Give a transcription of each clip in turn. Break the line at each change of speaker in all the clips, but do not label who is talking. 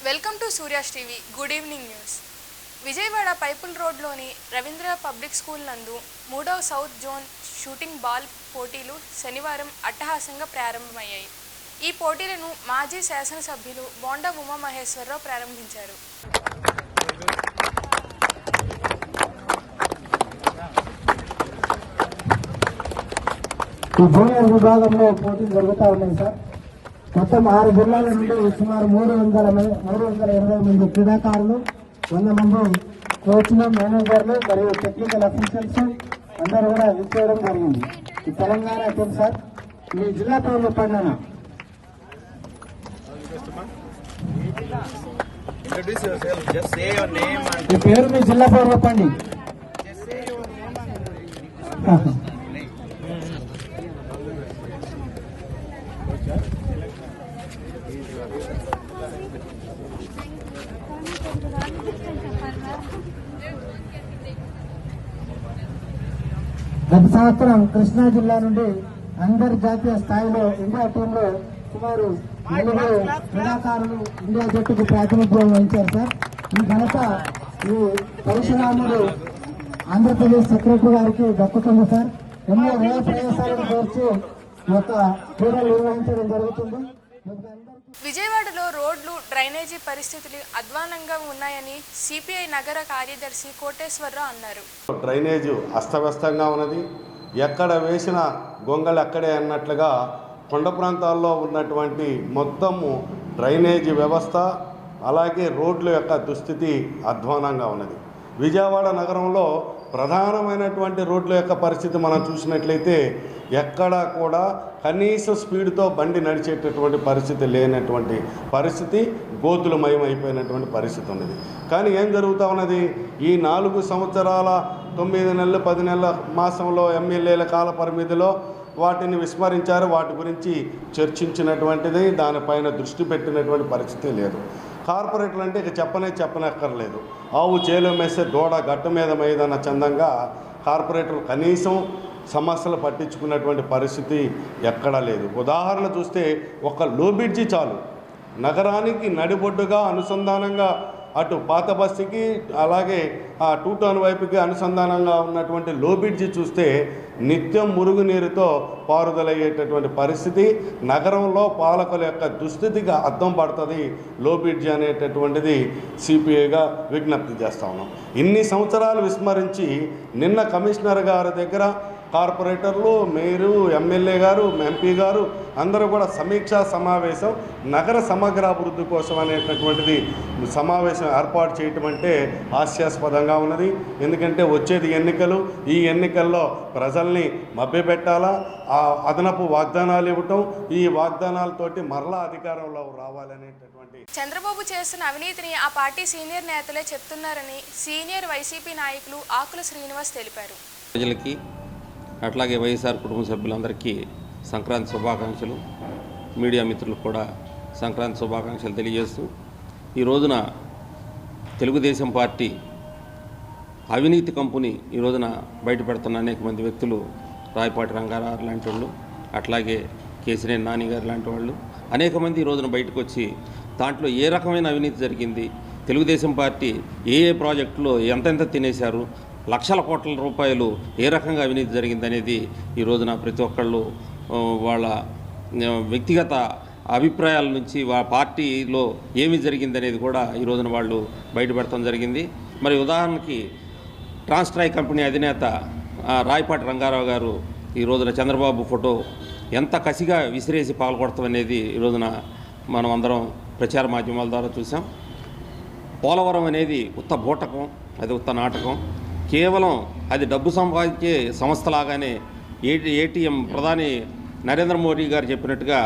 Welcome to Surya's TV good evening news. Vijayawada పైపుల్ రోడ్లోని Ravindra public school నందు 3వ సౌత్ జోన్ షూటింగ్ బాల్ పోటీలు శనివారం అట్టహాసంగా ప్రారంభమయ్యాయి. ఈ పోటీలను మాజీ శాసనసభ్యులు బోండా ఉమామహేశ్వరరావు ప్రారంభించారు.
ఈ జూనియర్ విభాగంలో పోటీలు జరుగుతూ ఉన్నాయి సార్. మొత్తం 6 జిల్లాల నుండి సుమారు 320 మంది క్రీడాకారులు, 100 మంది కోచ్లు, మేనేజర్లు మరియు టెక్నికల్ అఫీషియల్స్ అందరూ కూడా విచ్చేయడం జరిగింది. ఈ తెలంగాణ టీం సార్. మీ జిల్లా పేరు చెప్పండి అన్న. మీ పేరు, మీ జిల్లా పేరు చెప్పండి. గత సంవత్సరం కృష్ణా జిల్లా నుండి అంతర్జాతీయ స్థాయిలో ఇండియా టీంలో సుమారు 4 క్రీడాకారులు ఇండియా జట్టుకు ప్రాతినిధ్యం వహించారు సార్. ఈ ఘనత ఈ పరశురాముడు ఆంధ్రప్రదేశ్ సెక్రటరీ గారికి దక్కుతుంది సార్. ఎన్నో వ్యయ ప్రయాసాలను కోర్చి ఒక క్రీడలు నిర్వహించడం జరుగుతుంది.
విజయవాడలో రోడ్లు, డ్రైనేజీ పరిస్థితులు అధ్వానంగా ఉన్నాయని సిపిఐ నగర కార్యదర్శి కోటేశ్వరరావు అన్నారు.
డ్రైనేజీ అస్తవ్యస్తంగా ఉన్నది. ఎక్కడ వేసిన గొంగలు అక్కడే అన్నట్లుగా కొండ ప్రాంతాల్లో ఉన్నటువంటి మొత్తము డ్రైనేజీ వ్యవస్థ, అలాగే రోడ్ల యొక్క దుస్థితి అధ్వానంగా ఉన్నది. విజయవాడ నగరంలో ప్రధానమైనటువంటి రోడ్ల యొక్క పరిస్థితి మనం చూసినట్లయితే ఎక్కడా కూడా కనీస స్పీడ్తో బండి నడిచేటటువంటి పరిస్థితి లేనటువంటి పరిస్థితి, గోతులమయమైపోయినటువంటి పరిస్థితి ఉన్నది. కానీ ఏం జరుగుతూ ఉన్నది? ఈ 4 సంవత్సరాల 9 నెలలు 10 నెలల మాసంలో ఎమ్మెల్యేల కాల పరిమితిలో వాటిని విస్మరించారు. వాటి గురించి చర్చించినటువంటిది, దానిపైన దృష్టి పెట్టినటువంటి పరిస్థితి లేదు. కార్పొరేట్లు అంటే ఇక చెప్పనక్కర్లేదు. ఆవు చేలో మేసే దూడ గట్టు మీద మేదన్న చందంగా కార్పొరేటర్లు కనీసం సమస్యలు పట్టించుకున్నటువంటి పరిస్థితి ఎక్కడా లేదు. ఉదాహరణ చూస్తే ఒక లో బ్రిడ్జి చాలు, నగరానికి నడిబొడ్డుగా అనుసంధానంగా అటు పాత బస్సుకి అలాగే ఆ 2 టౌన్ వైపుకి అనుసంధానంగా ఉన్నటువంటి లో బ్రిడ్జి చూస్తే నిత్యం మురుగునీరుతో పారుదలయ్యేటటువంటి పరిస్థితి. నగరంలో పాలకుల యొక్క దుస్థితిగా అద్దం పడుతుంది లో బ్రిడ్జి అనేటటువంటిది సిపిఐగా విజ్ఞప్తి చేస్తా ఉన్నాం. ఇన్ని సంవత్సరాలు విస్మరించి నిన్న కమిషనర్ గారి దగ్గర కార్పొరేటర్లు, మేయరు, ఎమ్మెల్యే గారు, ఎంపీ గారు అందరూ కూడా సమీక్షా సమావేశం, నగర సమగ్ర అభివృద్ధి కోసం అనేటటువంటిది సమావేశం ఏర్పాటు చేయటం అంటే హాస్యాస్పదంగా ఉన్నది. ఎందుకంటే వచ్చేది ఎన్నికలు. ఈ ఎన్నికల్లో ప్రజల్ని మభ్యపెట్టాలా, ఆ అదనపు వాగ్దానాలు ఇవ్వటం, ఈ వాగ్దానాలతోటి మరలా అధికారంలో రావాలనేటటువంటి.
చంద్రబాబు చేస్తున్న అవినీతిని ఆ పార్టీ సీనియర్ నేతలే చెప్తున్నారని సీనియర్ వైసీపీ నాయకులు ఆకుల శ్రీనివాస్ తెలిపారు.
ప్రజలకి అట్లాగే వైఎస్ఆర్ కుటుంబ సభ్యులందరికీ సంక్రాంతి శుభాకాంక్షలు. మీడియా మిత్రులకు కూడా సంక్రాంతి శుభాకాంక్షలు తెలియజేస్తూ, ఈ రోజున తెలుగుదేశం పార్టీ అవినీతి కంపుని ఈ రోజున బయటపెడుతున్న అనేక మంది వ్యక్తులు, రాయపాటి రంగారావు లాంటి వాళ్ళు, అట్లాగే కేసినేని నాని గారు లాంటి వాళ్ళు అనేక మంది ఈ రోజున బయటకు వచ్చి దాంట్లో ఏ రకమైన అవినీతి జరిగింది, తెలుగుదేశం పార్టీ ఏ ప్రాజెక్టులో ఎంతెంత తినేశారు, లక్షల కోట్ల రూపాయలు ఏ రకంగా అవినీతి జరిగిందనేది ఈ రోజున ప్రతి ఒక్కళ్ళు వాళ్ళ వ్యక్తిగత అభిప్రాయాల నుంచి పార్టీలో ఏమి జరిగిందనేది కూడా ఈ రోజున వాళ్ళు బయటపెడతాం జరిగింది. మరి ఉదాహరణకి ట్రాన్స్ట్రాయ్ కంపెనీ అధినేత రాయపాటి రంగారావు గారు ఈ రోజున చంద్రబాబు ఫోటో ఎంత కసిగా విసిరేసి పాల్గొడతాం అనేది ఈ రోజున మనం అందరం ప్రచార మాధ్యమాల ద్వారా చూసాం. పోలవరం అనేది ఉత్త బూటకం, అది ఉత్త నాటకం. కేవలం అది డబ్బు సంపాదించే సంస్థలాగానే ఏటీఎం ప్రధాని నరేంద్ర మోడీ గారు చెప్పినట్టుగా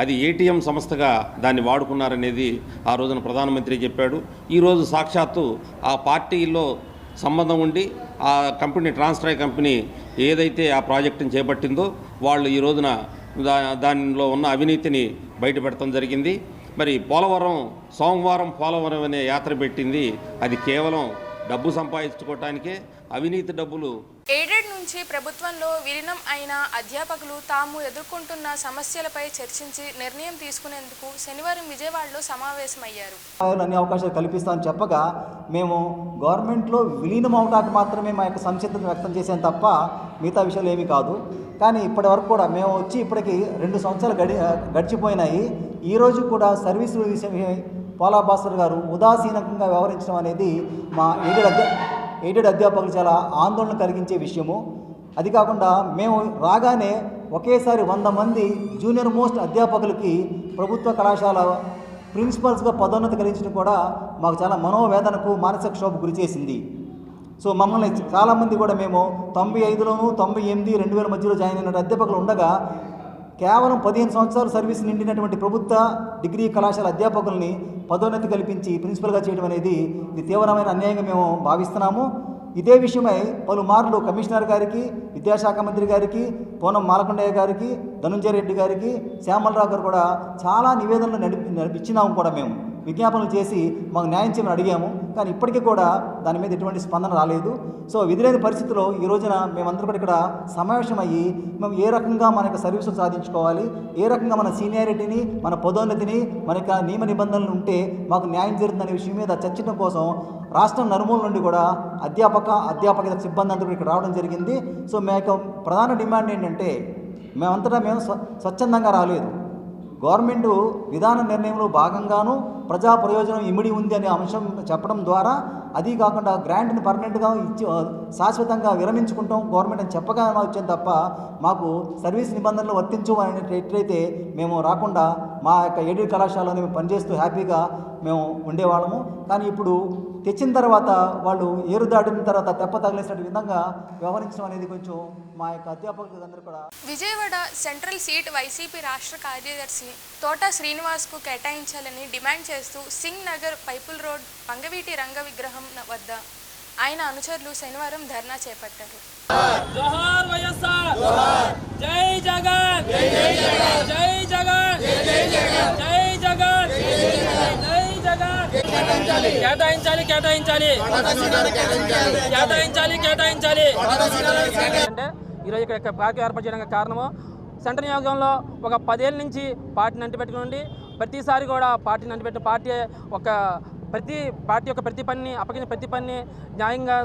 అది ఏటీఎం సంస్థగా దాన్ని వాడుకున్నారనేది ఆ రోజున ప్రధానమంత్రి చెప్పాడు. ఈరోజు సాక్షాత్తు ఆ పార్టీలో సంబంధం ఉండి ఆ కంపెనీ ట్రాన్స్ట్రాయ్ కంపెనీ ఏదైతే ఆ ప్రాజెక్టుని చేపట్టిందో వాళ్ళు ఈ రోజున దానిలో ఉన్న అవినీతిని బయటపెడతాం జరిగింది. మరి సోమవారం పోలవరం అనే యాత్ర పెట్టింది, అది కేవలం డబ్బు సంపాదించుకోవటానికే. అవినీతి డబ్బులు
ఎయిడెడ్ నుంచి ప్రభుత్వంలో విలీనం అయిన అధ్యాపకులు తాము ఎదుర్కొంటున్న సమస్యలపై చర్చించి నిర్ణయం తీసుకునేందుకు శనివారం విజయవాడలో సమావేశమయ్యారు.
అన్ని అవకాశాలు కల్పిస్తామని చెప్పగా మేము గవర్నమెంట్లో విలీనం అవడానికి మాత్రమే మా యొక్క సంసిద్ధతను వ్యక్తం చేసాం తప్ప మిగతా విషయాలు ఏమీ కాదు. కానీ ఇప్పటి వరకు కూడా మేము వచ్చి ఇప్పటికి 2 సంవత్సరాలు గడిచిపోయినాయి. ఈరోజు కూడా సర్వీసుల విషయమై పోలా భాస్కర్ గారు ఉదాసీనంగా వ్యవహరించడం అనేది మా ఎయిడెడ్ అధ్యాపకులు చాలా ఆందోళన కలిగించే విషయము. అది కాకుండా మేము రాగానే ఒకేసారి 100 మంది జూనియర్ మోస్ట్ అధ్యాపకులకి ప్రభుత్వ కళాశాల ప్రిన్సిపల్స్గా పదోన్నతి కలిగించడం కూడా మాకు చాలా మనోవేదనకు మానసిక క్షోభకు గురి చేసింది. సో మమ్మల్ని చాలామంది కూడా మేము 95లోను 98, 2000 మధ్యలో జాయిన్ అయిన అధ్యాపకులు ఉండగా కేవలం 15 సంవత్సరాలు సర్వీస్ నిండినటువంటి ప్రభుత్వ డిగ్రీ కళాశాల అధ్యాపకుల్ని పదోన్నతి కల్పించి ప్రిన్సిపల్గా చేయడం అనేది ఇది తీవ్రమైన అన్యాయంగా మేము భావిస్తున్నాము. ఇదే విషయమై పలుమార్లు కమిషనర్ గారికి, విద్యాశాఖ మంత్రి గారికి, పూనం మాలకొండయ్య గారికి, ధనుంజయ రెడ్డి గారికి, శ్యామలరావు గారు కూడా చాలా నివేదనలు ఇచ్చినాము. కూడా మేము విజ్ఞాపనలు చేసి మాకు న్యాయం చేయమని అడిగాము. కానీ ఇప్పటికీ కూడా దాని మీద ఎటువంటి స్పందన రాలేదు. సో విధిలేని పరిస్థితుల్లో ఈ రోజున మేమందరూ కూడా ఇక్కడ సమావేశమయ్యి మేము ఏ రకంగా మన యొక్క సర్వీసులు సాధించుకోవాలి, ఏ రకంగా మన సీనియారిటీని, మన పదోన్నతిని, మన యొక్క నియమ నిబంధనలు ఉంటే మాకు న్యాయం జరుగుతుందనే విషయం మీద చర్చించడం కోసం రాష్ట్రం నలుమూల నుండి కూడా అధ్యాపక సిబ్బంది అందరూ ఇక్కడ రావడం జరిగింది. సో మా యొక్క ప్రధాన డిమాండ్ ఏంటంటే మేము స్వచ్ఛందంగా రాలేదు. గవర్నమెంట్ విధాన నిర్ణయంలో భాగంగాను ప్రజా ప్రయోజనం ఇమిడి ఉంది అనే అంశం చెప్పడం ద్వారా, అది కాకుండా గ్రాంట్ని పర్మనెంట్గా ఇచ్చి శాశ్వతంగా విరమించుకుంటాం గవర్నమెంట్ అని చెప్పగా వచ్చాం తప్ప మాకు సర్వీస్ నిబంధనలు వర్తించవు అనేటట్లయితే మేము రాకుండా మా యొక్క ఎయిడెడ్ కళాశాలలో మేము పనిచేస్తూ హ్యాపీగా మేము ఉండేవాళ్ళము. కానీ ఇప్పుడు తెచ్చిన తర్వాత వాళ్ళు ఏరు దాటిన తర్వాత తెప్ప తగిలేసినట్టు విధంగా వ్యవహరించడం అనేది కొంచెం మా యొక్క అధ్యాపకులందరూ కూడా.
విజయవాడ సెంట్రల్ సీట్ వైసీపీ రాష్ట్ర కార్యదర్శి తోట శ్రీనివాస్కు కేటాయించాలని డిమాండ్ చేస్తూ సింగ్ నగర్ పైపుల్ రోడ్ పంగవీటి రంగ విగ్రహం వద్ద ఆయన అనుచరులు శనివారం ధర్నా చేపట్టారు.
జోహార్ వైఎస్ఆర్, జై జగన్, జై జగన్, జై జగన్, జై జగన్. కేటాయించాలి కేటాయించాలి కేటాయించాలి కేటాయించాలి అంటే ఈరోజు ఇక్కడ పార్టీ ఏర్పాటు చేయడానికి కారణము సెంట్రల్ నియోజకవర్గంలో ఒక 10 ఏళ్ళ నుంచి పార్టీని అంటిపెట్టుకుని ప్రతిసారి కూడా పార్టీని అంటిపెట్టిన పార్టీ పార్టీ యొక్క ప్రతి పనిని అప్పగించిన ప్రతి పనిని న్యాయంగా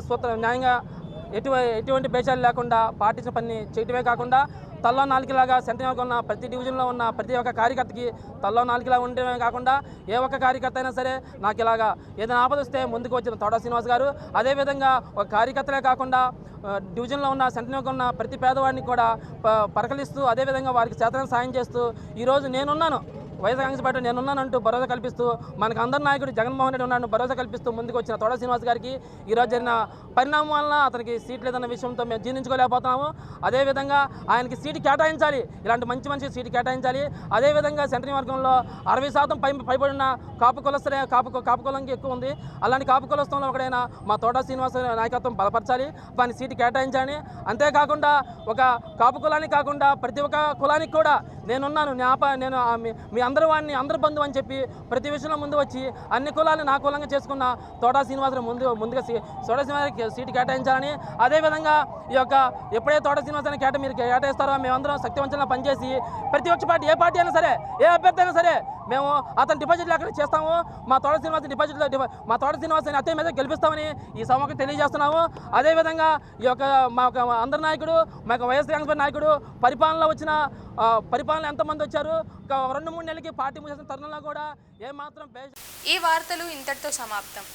ఎటువంటి బేచాలు లేకుండా పార్టీ పని చేయటమే కాకుండా తల్లో నాలుగులాగా సెంట్రల్ ఉన్న ప్రతి డివిజన్లో ఉన్న ప్రతి ఒక్క కార్యకర్తకి తల్లో నాలుగులా ఉండటమే కాకుండా ఏ ఒక్క కార్యకర్త అయినా సరే నాకు ఇలాగా ఏదైనా ఆపద వస్తే ముందుకు వచ్చిన తోట శ్రీనివాస్ గారు, అదేవిధంగా ఒక కార్యకర్తలే కాకుండా డివిజన్లో ఉన్న సెంట్రల్ ఉన్న ప్రతి పేదవాడిని కూడా పరకలిస్తూ అదేవిధంగా వారికి చేతన సాయం చేస్తూ ఈరోజు నేనున్నాను, వైఎస్ఆర్ కాంగ్రెస్ పార్టీ నేనున్నానంటూ భరోసా కల్పిస్తూ మనకు అందరి నాయకుడు జగన్మోహన్ రెడ్డి ఉన్నాడు భరోసా కల్పిస్తూ ముందుకు వచ్చిన తోట శ్రీనివాస్ గారికి ఈరోజు జరిగిన పరిణామం వలన అతనికి సీట్ లేదన్న విషయంతో మేము జీర్ణించుకోలేకపోతున్నాము. అదేవిధంగా ఆయనకి సీటు కేటాయించాలి, ఇలాంటి మంచి సీటు కేటాయించాలి. అదేవిధంగా సెంట్రల్ వర్గంలో 60% పైబడిన కాపు కులస్తులే కాపు కులంకి ఎక్కువ ఉంది. అలాంటి కాపు కులస్థంలో ఒకడైనా మా తోట శ్రీనివాస్ నాయకత్వం బలపరచాలి, దాని సీటు కేటాయించాలి. అంతేకాకుండా ఒక కాపు కులానికి కాకుండా ప్రతి ఒక్క కులానికి కూడా నేనున్నాను, నేను మీ అందరూ వాడిని అందరు బంధువు అని చెప్పి ప్రతి విషయంలో ముందు వచ్చి అన్ని కులాలను నా కులంగా చేసుకున్న తోటా శ్రీనివాసరావు ముందుగా తోటా శ్రీనివాసరావుకి సీటు కేటాయించాలని, అదేవిధంగా ఈ యొక్క ఎప్పుడైతే తోటా శ్రీనివాసరావు మీరు కేటాయిస్తారో మేమందరం శక్తివంతంగా పనిచేసి ప్రతి ఒక్క పార్టీ ఏ పార్టీ అయినా సరే ఏ అభ్యర్థి అయినా సరే మేము అతని డిపాజిట్లు అక్కడ చేస్తాము. మా తోట శ్రీనివాసని అత్తే మీద గెలిపిస్తామని ఈ సభకు తెలియజేస్తున్నాము. అదేవిధంగా ఈ యొక్క మా అందరి నాయకుడు, మా యొక్క వైఎస్ఆర్ కాంగ్రెస్ పార్టీ నాయకుడు పరిపాలన ఎంతమంది వచ్చారు, 2-3 నెలలకి పార్టీ మూసేసిన తరుణంలో కూడా ఏమాత్రం.
ఈ వార్తలు ఇంతటితో సమాప్తం.